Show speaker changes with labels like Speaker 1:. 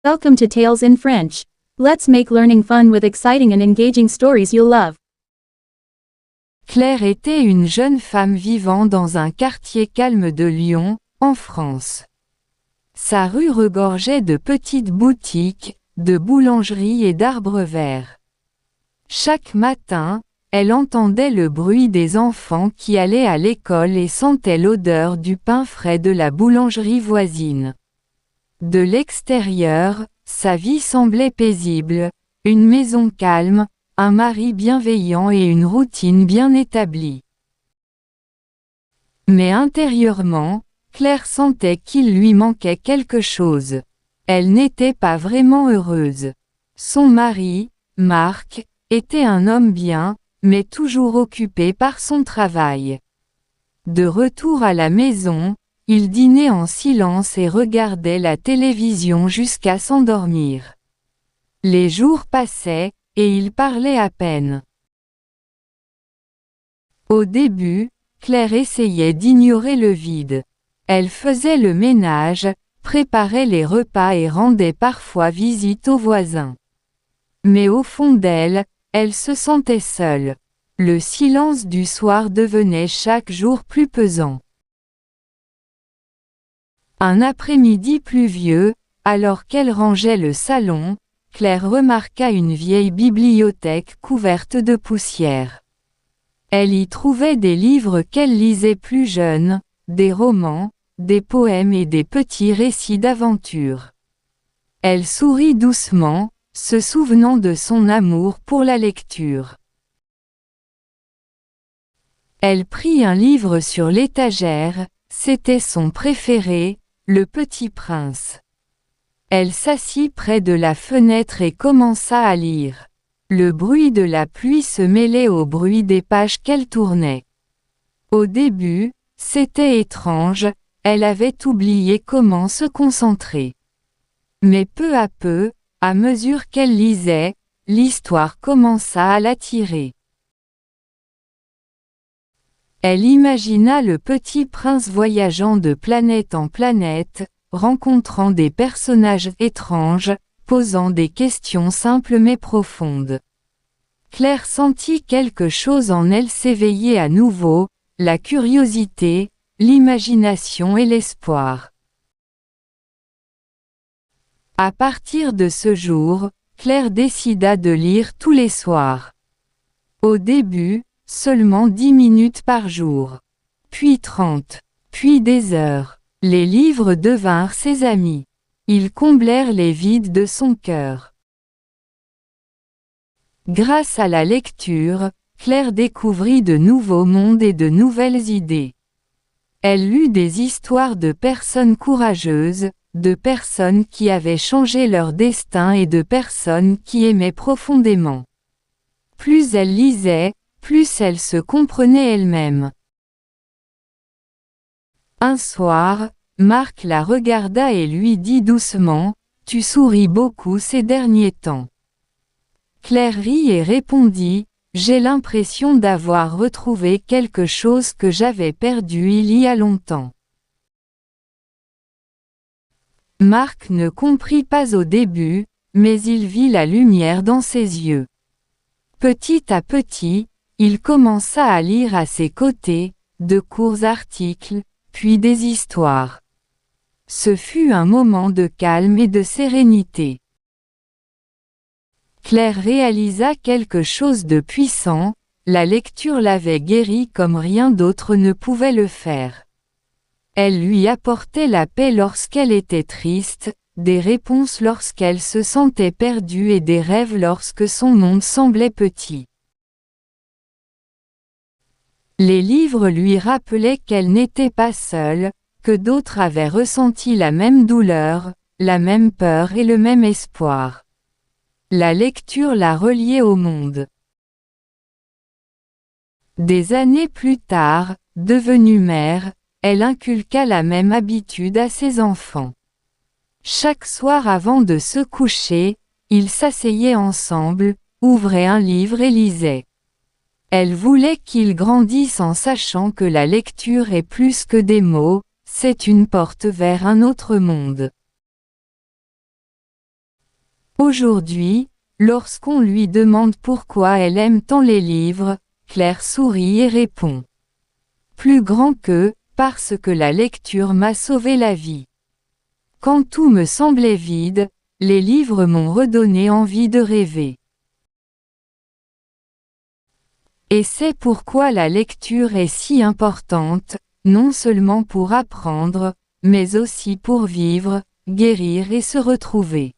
Speaker 1: Welcome to Tales in French. Let's make learning fun with exciting and engaging stories you'll love.
Speaker 2: Claire était une jeune femme vivant dans un quartier calme de Lyon, en France. Sa rue regorgeait de petites boutiques, de boulangeries et d'arbres verts. Chaque matin, elle entendait le bruit des enfants qui allaient à l'école et sentait l'odeur du pain frais de la boulangerie voisine. De l'extérieur, sa vie semblait paisible, une maison calme, un mari bienveillant et une routine bien établie. Mais intérieurement, Claire sentait qu'il lui manquait quelque chose. Elle n'était pas vraiment heureuse. Son mari, Marc, était un homme bien, mais toujours occupé par son travail. De retour à la maison, il dînait en silence et regardait la télévision jusqu'à s'endormir. Les jours passaient, et il parlait à peine. Au début, Claire essayait d'ignorer le vide. Elle faisait le ménage, préparait les repas et rendait parfois visite aux voisins. Mais au fond d'elle, elle se sentait seule. Le silence du soir devenait chaque jour plus pesant. Un après-midi pluvieux, alors qu'elle rangeait le salon, Claire remarqua une vieille bibliothèque couverte de poussière. Elle y trouvait des livres qu'elle lisait plus jeune, des romans, des poèmes et des petits récits d'aventure. Elle sourit doucement, se souvenant de son amour pour la lecture. Elle prit un livre sur l'étagère, c'était son préféré, Le Petit Prince. Elle s'assit près de la fenêtre et commença à lire. Le bruit de la pluie se mêlait au bruit des pages qu'elle tournait. Au début, c'était étrange, elle avait oublié comment se concentrer. Mais peu à peu, à mesure qu'elle lisait, l'histoire commença à l'attirer. Elle imagina le petit prince voyageant de planète en planète, rencontrant des personnages étranges, posant des questions simples mais profondes. Claire sentit quelque chose en elle s'éveiller à nouveau, la curiosité, l'imagination et l'espoir. À partir de ce jour, Claire décida de lire tous les soirs. Au début, seulement 10 minutes par jour. Puis 30. Puis des heures. Les livres devinrent ses amis. Ils comblèrent les vides de son cœur. Grâce à la lecture, Claire découvrit de nouveaux mondes et de nouvelles idées. Elle lut des histoires de personnes courageuses, de personnes qui avaient changé leur destin et de personnes qui aimaient profondément. Plus elle lisait, plus elle se comprenait elle-même. Un soir, Marc la regarda et lui dit doucement, « Tu souris beaucoup ces derniers temps. » Claire rit et répondit, « J'ai l'impression d'avoir retrouvé quelque chose que j'avais perdu il y a longtemps. » Marc ne comprit pas au début, mais il vit la lumière dans ses yeux. Petit à petit, il commença à lire à ses côtés, de courts articles, puis des histoires. Ce fut un moment de calme et de sérénité. Claire réalisa quelque chose de puissant, la lecture l'avait guérie comme rien d'autre ne pouvait le faire. Elle lui apportait la paix lorsqu'elle était triste, des réponses lorsqu'elle se sentait perdue et des rêves lorsque son monde semblait petit. Les livres lui rappelaient qu'elle n'était pas seule, que d'autres avaient ressenti la même douleur, la même peur et le même espoir. La lecture la reliait au monde. Des années plus tard, devenue mère, elle inculqua la même habitude à ses enfants. Chaque soir avant de se coucher, ils s'asseyaient ensemble, ouvraient un livre et lisaient. Elle voulait qu'ils grandissent en sachant que la lecture est plus que des mots, c'est une porte vers un autre monde. Aujourd'hui, lorsqu'on lui demande pourquoi elle aime tant les livres, Claire sourit et répond. Plus grand que, parce que la lecture m'a sauvé la vie. Quand tout me semblait vide, les livres m'ont redonné envie de rêver. Et c'est pourquoi la lecture est si importante, non seulement pour apprendre, mais aussi pour vivre, guérir et se retrouver.